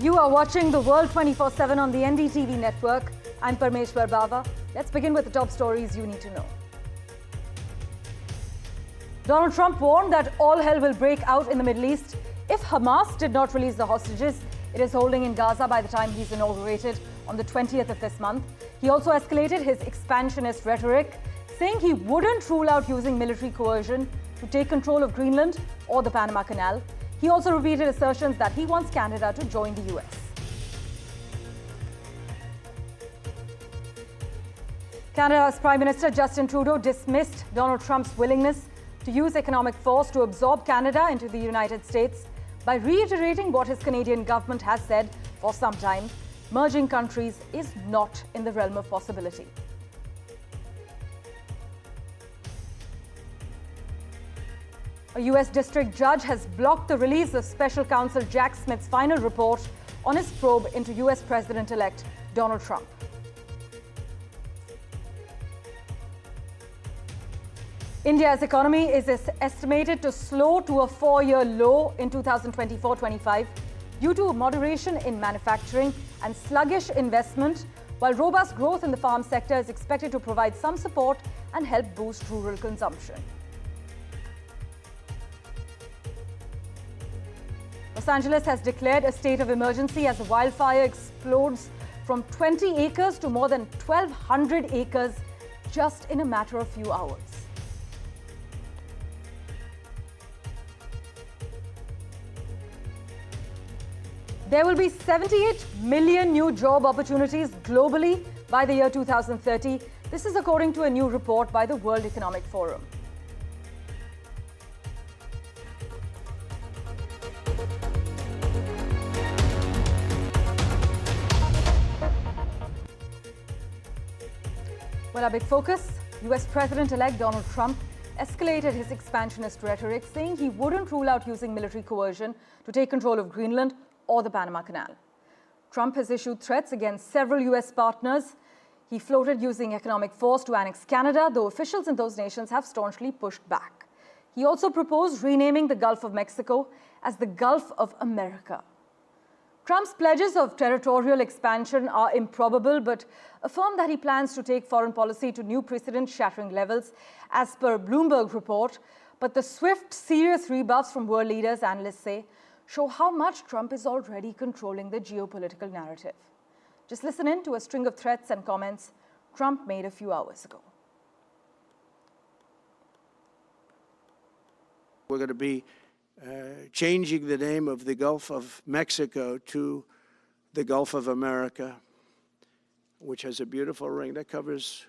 You are watching the World 24/7 on the NDTV network. I'm Parmeshwar Bava. Let's begin with the top stories you need to know. Donald Trump warned that all hell will break out in the Middle East if Hamas did not release the hostages it is holding in Gaza by the time he's inaugurated on the 20th of this month. He also escalated his expansionist rhetoric, saying he wouldn't rule out using military coercion to take control of Greenland or the Panama Canal. He also repeated assertions that he wants Canada to join the US. Canada's Prime Minister Justin Trudeau dismissed Donald Trump's willingness to use economic force to absorb Canada into the United States by reiterating what his Canadian government has said for some time: merging countries is not in the realm of possibility. A US district judge has blocked the release of Special Counsel Jack Smith's final report on his probe into US President-elect Donald Trump. India's economy is estimated to slow to a 4-year low in 2024-25 due to moderation in manufacturing and sluggish investment, while robust growth in the farm sector is expected to provide some support and help boost rural consumption. Los Angeles has declared a state of emergency as a wildfire explodes from 20 acres to more than 1,200 acres just in a matter of few hours. There will be 78 million new job opportunities globally by the year 2030. This is according to a new report by the World Economic Forum. Well, our big focus, US President-elect Donald Trump escalated his expansionist rhetoric, saying he wouldn't rule out using military coercion to take control of Greenland or the Panama Canal. Trump has issued threats against several US partners. He floated using economic force to annex Canada, though officials in those nations have staunchly pushed back. He also proposed renaming the Gulf of Mexico as the Gulf of America. Trump's pledges of territorial expansion are improbable, but affirmed that he plans to take foreign policy to new precedent-shattering levels, as per Bloomberg report. But the swift, serious rebuffs from world leaders, analysts say, show how much Trump is already controlling the geopolitical narrative. Just listen in to a string of threats and comments Trump made a few hours ago. We're going to be changing the name of the Gulf of Mexico to the Gulf of America, which has a beautiful ring that covers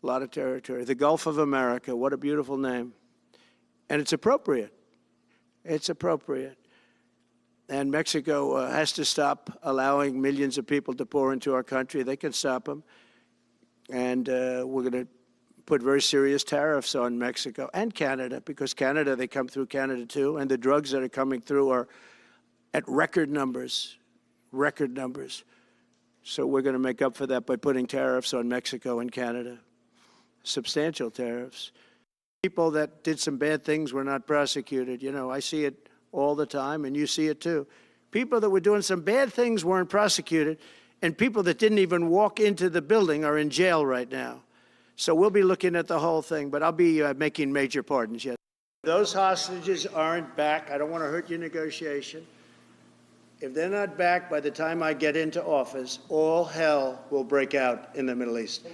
a lot of territory. The Gulf of America, what a beautiful name. And it's appropriate. It's appropriate. And Mexico has to stop allowing millions of people to pour into our country. They can stop them. And we're going to put very serious tariffs on Mexico and Canada, because Canada, they come through Canada too, and the drugs that are coming through are at record numbers, record numbers. So we're going to make up for that by putting tariffs on Mexico and Canada, substantial tariffs. People that did some bad things were not prosecuted. You know, I see it all the time, and you see it too. People that were doing some bad things weren't prosecuted, and people that didn't even walk into the building are in jail right now. So we'll be looking at the whole thing, but I'll be making major pardons yet. Those hostages aren't back. I don't want to hurt your negotiation. If they're not back by the time I get into office, all hell will break out in the Middle East.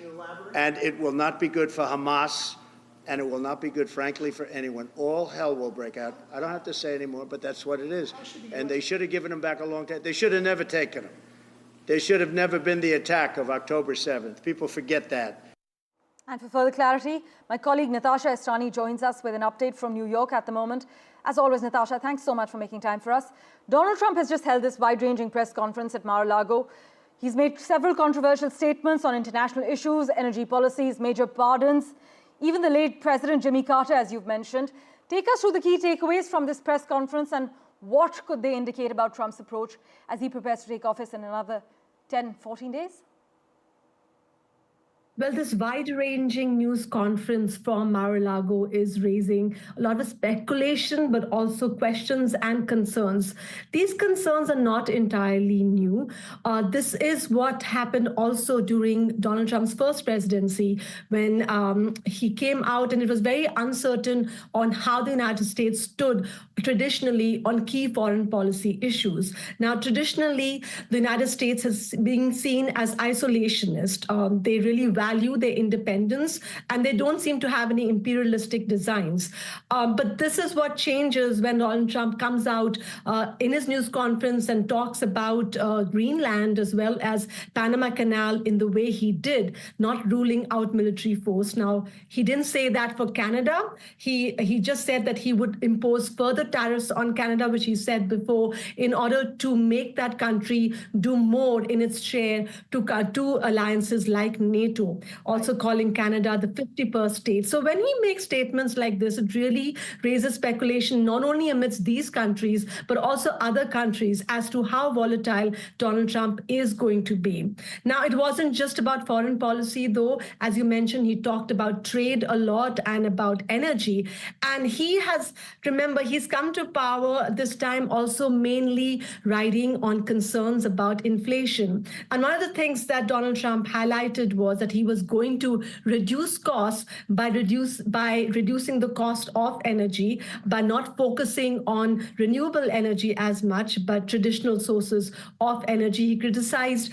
And it will not be good for Hamas, and it will not be good, frankly, for anyone. All hell will break out. I don't have to say anymore, but that's what it is. And they should have given them back a long time. They should have never taken them. They should have never been the attack of October 7th. People forget that. And for further clarity, my colleague Natasha Estrani joins us with an update from New York at the moment. As always, Natasha, thanks so much for making time for us. Donald Trump has just held this wide-ranging press conference at Mar-a-Lago. He's made several controversial statements on international issues, energy policies, major pardons, even the late President Jimmy Carter, as you've mentioned. Take us through the key takeaways from this press conference, and what could they indicate about Trump's approach as he prepares to take office in another 10, 14 days? Well, this wide-ranging news conference from Mar-a-Lago is raising a lot of speculation, but also questions and concerns. These concerns are not entirely new. This is what happened also during Donald Trump's first presidency, when he came out and it was very uncertain on how the United States stood traditionally on key foreign policy issues. Now, traditionally, the United States has been seen as isolationist. They really value their independence, and they don't seem to have any imperialistic designs. But this is what changes when Donald Trump comes out in his news conference and talks about Greenland as well as Panama Canal in the way he did, not ruling out military force. Now, he didn't say that for Canada. He just said that he would impose further tariffs on Canada, which he said before, in order to make that country do more in its share to alliances like NATO, also calling Canada the 51st state. So when he makes statements like this, it really raises speculation not only amidst these countries, but also other countries as to how volatile Donald Trump is going to be. Now, it wasn't just about foreign policy, though. As you mentioned, he talked about trade a lot and about energy. And he has, remember, he's come to power this time also mainly riding on concerns about inflation. And one of the things that Donald Trump highlighted was that he was going to reduce costs by reducing the cost of energy, by not focusing on renewable energy as much, but traditional sources of energy. He criticized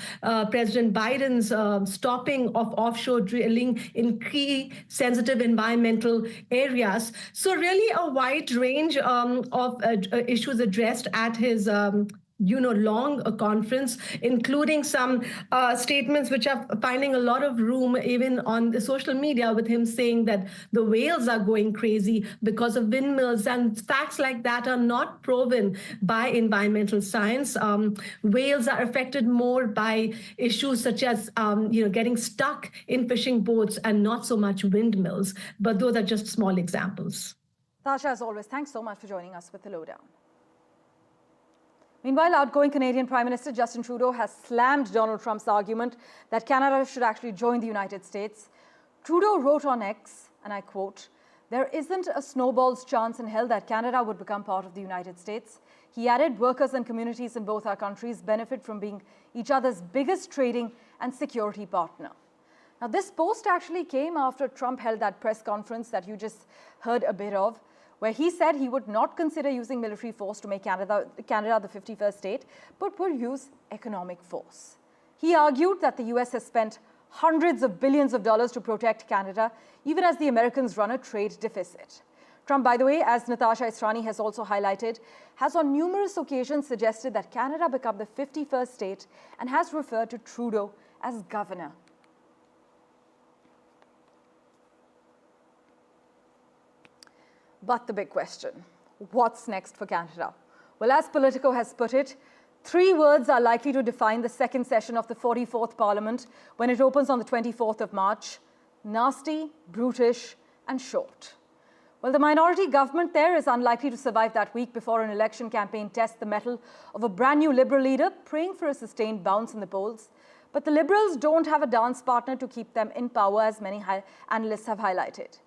President Biden's stopping of offshore drilling in key sensitive environmental areas. So really a wide range of issues addressed at his long conference, including some statements which are finding a lot of room even on the social media, with him saying that the whales are going crazy because of windmills, and facts like that are not proven by environmental science. Whales are affected more by issues such as getting stuck in fishing boats and not so much windmills, but those are just small examples. Tasha, as always, thanks so much for joining us with the lowdown. Meanwhile, outgoing Canadian Prime Minister Justin Trudeau has slammed Donald Trump's argument that Canada should actually join the United States. Trudeau wrote on X, and I quote, "There isn't a snowball's chance in hell that Canada would become part of the United States." He added, "Workers and communities in both our countries benefit from being each other's biggest trading and security partner." Now, this post actually came after Trump held that press conference that you just heard a bit of, where he said he would not consider using military force to make Canada the 51st state, but would use economic force. He argued that the US has spent hundreds of billions of dollars to protect Canada, even as the Americans run a trade deficit. Trump, by the way, as Natasha Israni has also highlighted, has on numerous occasions suggested that Canada become the 51st state and has referred to Trudeau as governor. But the big question, what's next for Canada? Well, as Politico has put it, 3 words are likely to define the second session of the 44th Parliament when it opens on the 24th of March: nasty, brutish, and short. Well, the minority government there is unlikely to survive that week before an election campaign tests the mettle of a brand new Liberal leader praying for a sustained bounce in the polls. But the Liberals don't have a dance partner to keep them in power, as many analysts have highlighted.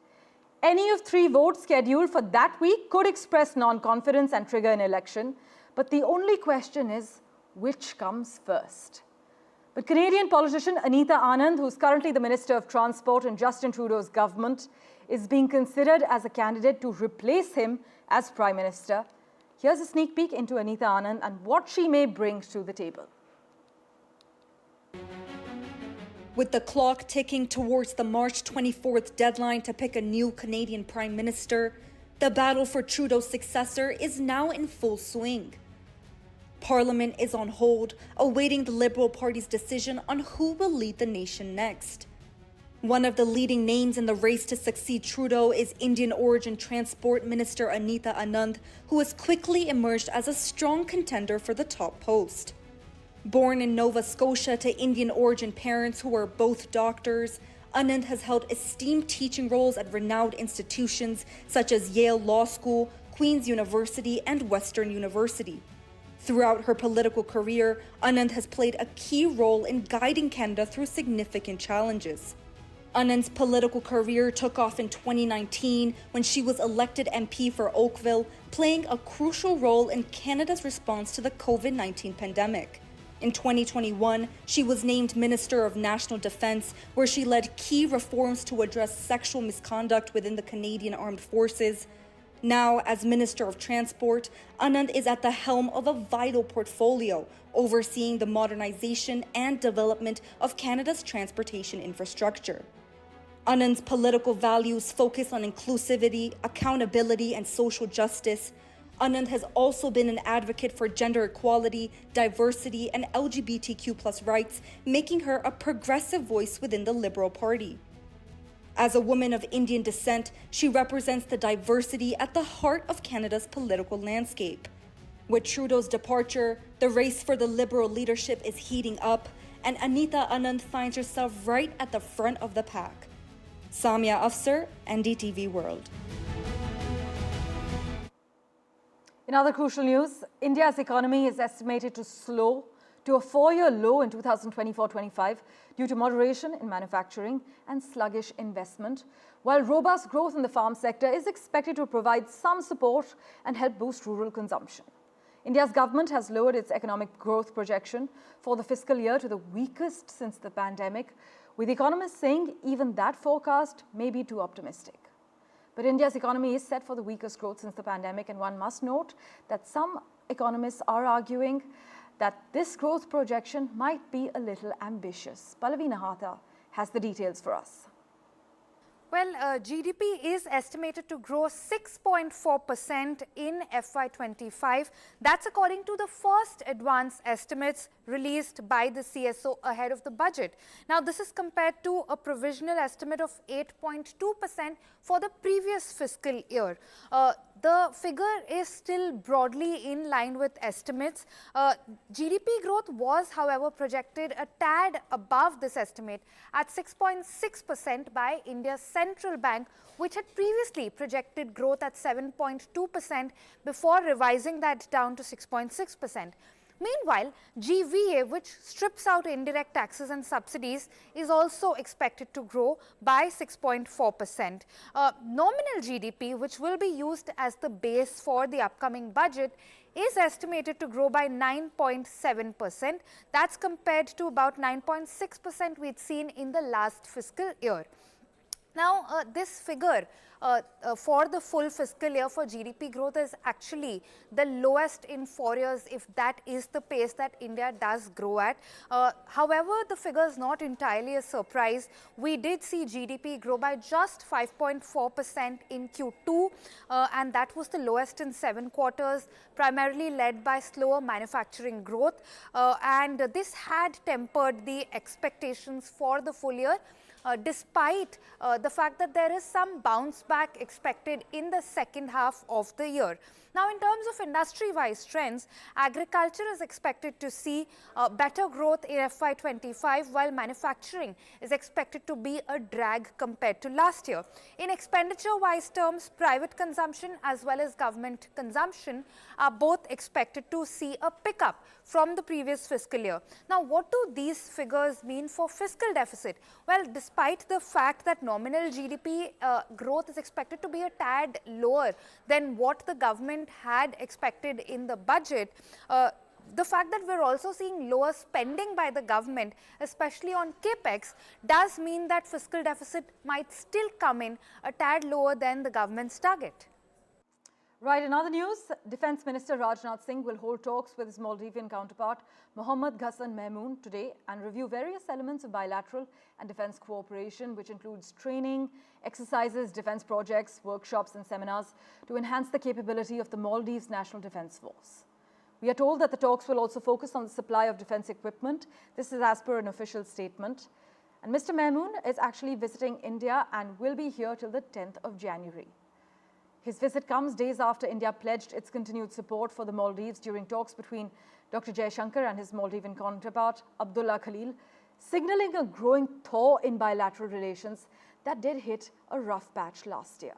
Any of 3 votes scheduled for that week could express non-confidence and trigger an election. But the only question is, which comes first? But Canadian politician Anita Anand, who's currently the Minister of Transport in Justin Trudeau's government, is being considered as a candidate to replace him as Prime Minister. Here's a sneak peek into Anita Anand and what she may bring to the table. With the clock ticking towards the March 24th deadline to pick a new Canadian Prime Minister, the battle for Trudeau's successor is now in full swing. Parliament is on hold, awaiting the Liberal Party's decision on who will lead the nation next. One of the leading names in the race to succeed Trudeau is Indian origin Transport Minister Anita Anand, who has quickly emerged as a strong contender for the top post. Born in Nova Scotia to Indian origin parents who are both doctors, Anand has held esteemed teaching roles at renowned institutions such as Yale Law School, Queen's University, and Western University. Throughout her political career, Anand has played a key role in guiding Canada through significant challenges. Anand's political career took off in 2019 when she was elected MP for Oakville, playing a crucial role in Canada's response to the COVID-19 pandemic. In 2021, she was named Minister of National Defence, where she led key reforms to address sexual misconduct within the Canadian Armed Forces. Now, as Minister of Transport, Anand is at the helm of a vital portfolio, overseeing the modernization and development of Canada's transportation infrastructure. Anand's political values focus on inclusivity, accountability, and social justice. Anand has also been an advocate for gender equality, diversity, and LGBTQ+ rights, making her a progressive voice within the Liberal Party. As a woman of Indian descent, she represents the diversity at the heart of Canada's political landscape. With Trudeau's departure, the race for the Liberal leadership is heating up, and Anita Anand finds herself right at the front of the pack. Samia Afsar, NDTV World. In other crucial news, India's economy is estimated to slow to a 4-year low in 2024-25 due to moderation in manufacturing and sluggish investment, while robust growth in the farm sector is expected to provide some support and help boost rural consumption. India's government has lowered its economic growth projection for the fiscal year to the weakest since the pandemic, with economists saying even that forecast may be too optimistic. But India's economy is set for the weakest growth since the pandemic, and one must note that some economists are arguing that this growth projection might be a little ambitious. Pallavi Nahata has the details for us. Well, GDP is estimated to grow 6.4% in FY25. That's according to the first advance estimates released by the CSO ahead of the budget. Now, this is compared to a provisional estimate of 8.2% for the previous fiscal year. The figure is still broadly in line with estimates. GDP growth was, however, projected a tad above this estimate at 6.6% by India's central bank, which had previously projected growth at 7.2% before revising that down to 6.6%. Meanwhile, GVA, which strips out indirect taxes and subsidies, is also expected to grow by 6.4%. Nominal GDP, which will be used as the base for the upcoming budget, is estimated to grow by 9.7%. That's compared to about 9.6% we'd seen in the last fiscal year. Now, this figure for the full fiscal year for GDP growth is actually the lowest in 4 years, if that is the pace that India does grow at. However, the figure is not entirely a surprise. We did see GDP grow by just 5.4% in Q2, and that was the lowest in 7 quarters, primarily led by slower manufacturing growth. And this had tempered the expectations for the full year. Despite the fact that there is some bounce back expected in the second half of the year. Now, in terms of industry-wise trends, agriculture is expected to see better growth in FY25, while manufacturing is expected to be a drag compared to last year. In expenditure-wise terms, private consumption as well as government consumption are both expected to see a pickup from the previous fiscal year. Now, what do these figures mean for fiscal deficit? Well, despite the fact that nominal GDP growth is expected to be a tad lower than what the government had expected in the budget, the fact that we're also seeing lower spending by the government, especially on capex, does mean that fiscal deficit might still come in a tad lower than the government's target. Right, in other news, Defence Minister Rajnath Singh will hold talks with his Maldivian counterpart Mohammad Ghassan Mehmoon today and review various elements of bilateral and defence cooperation, which includes training, exercises, defence projects, workshops and seminars to enhance the capability of the Maldives National Defence Force. We are told that the talks will also focus on the supply of defence equipment. This is as per an official statement. And Mr. Mehmoon is actually visiting India and will be here till the 10th of January. His visit comes days after India pledged its continued support for the Maldives during talks between Dr. Jaishankar and his Maldivian counterpart, Abdullah Khalil, signalling a growing thaw in bilateral relations that did hit a rough patch last year.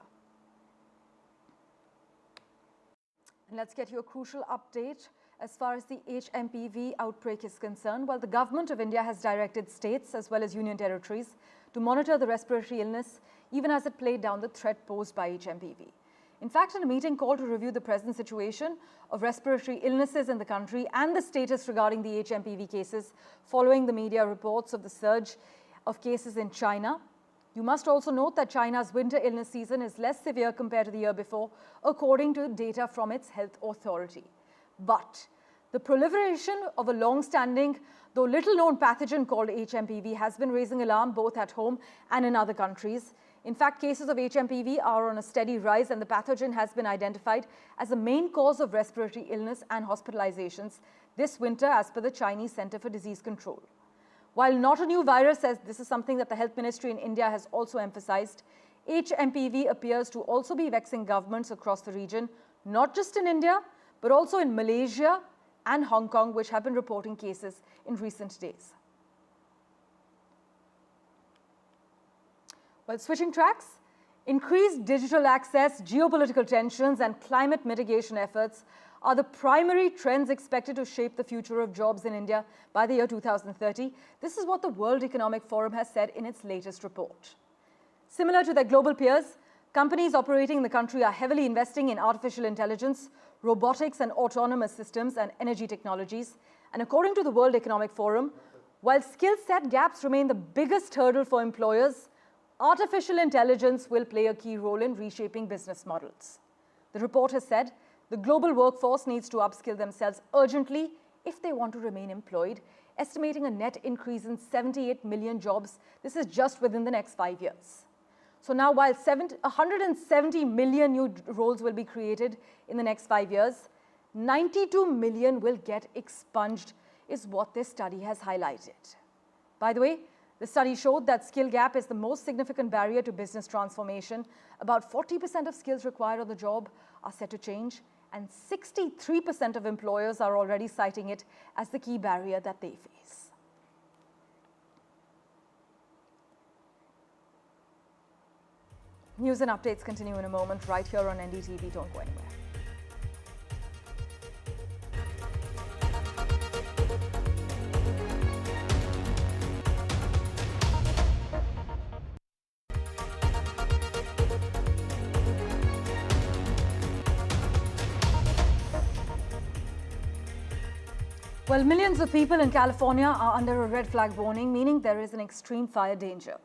And let's get you a crucial update as far as the HMPV outbreak is concerned. Well, the government of India has directed states as well as union territories to monitor the respiratory illness, even as it played down the threat posed by HMPV. In fact, in a meeting called to review the present situation of respiratory illnesses in the country and the status regarding the HMPV cases following the media reports of the surge of cases in China, you must also note that China's winter illness season is less severe compared to the year before, according to data from its health authority. But the proliferation of a long-standing, though little-known pathogen called HMPV has been raising alarm both at home and in other countries. In fact, cases of HMPV are on a steady rise, and the pathogen has been identified as the main cause of respiratory illness and hospitalizations this winter, as per the Chinese Center for Disease Control. While not a new virus, as this is something that the Health Ministry in India has also emphasized, HMPV appears to also be vexing governments across the region, not just in India, but also in Malaysia and Hong Kong, which have been reporting cases in recent days. Well, switching tracks, increased digital access, geopolitical tensions, and climate mitigation efforts are the primary trends expected to shape the future of jobs in India by the year 2030. This is what the World Economic Forum has said in its latest report. Similar to their global peers, companies operating in the country are heavily investing in artificial intelligence, robotics and autonomous systems, and energy technologies. And according to the World Economic Forum, while skill set gaps remain the biggest hurdle for employers, artificial intelligence will play a key role in reshaping business models. The report has said the global workforce needs to upskill themselves urgently if they want to remain employed, estimating a net increase in 78 million jobs. This is just within the next 5 years. So now, while 170 million new roles will be created in the next 5 years, 92 million will get expunged, is what this study has highlighted. By the way, the study showed that skill gap is the most significant barrier to business transformation. About 40% of skills required on the job are set to change, and 63% of employers are already citing it as the key barrier that they face. News and updates continue in a moment right here on NDTV. Don't go anywhere. Well, millions of people in California are under a red flag warning, meaning there is an extreme fire danger.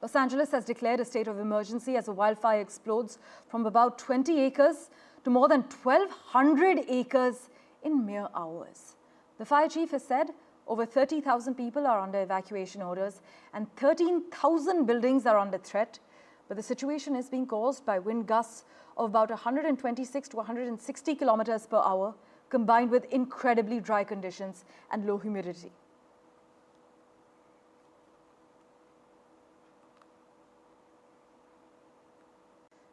Los Angeles has declared a state of emergency as a wildfire explodes from about 20 acres to more than 1,200 acres in mere hours. The fire chief has said over 30,000 people are under evacuation orders and 13,000 buildings are under threat. But the situation is being caused by wind gusts of about 126 to 160 kilometers per hour, combined with incredibly dry conditions and low humidity.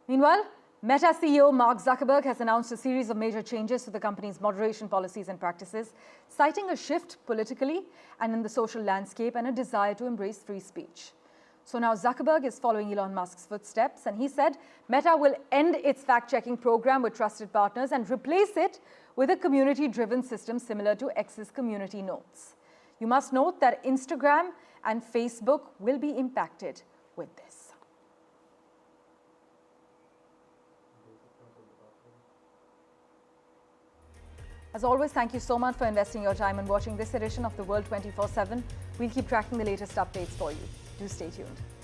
Meanwhile, Meta CEO Mark Zuckerberg has announced a series of major changes to the company's moderation policies and practices, citing a shift politically and in the social landscape and a desire to embrace free speech. So now Zuckerberg is following Elon Musk's footsteps, and he said Meta will end its fact-checking program with trusted partners and replace it with a community-driven system similar to X's community notes. You must note that Instagram and Facebook will be impacted with this. As always, thank you so much for investing your time and watching this edition of The World 24/7. We'll keep tracking the latest updates for you. Do stay tuned.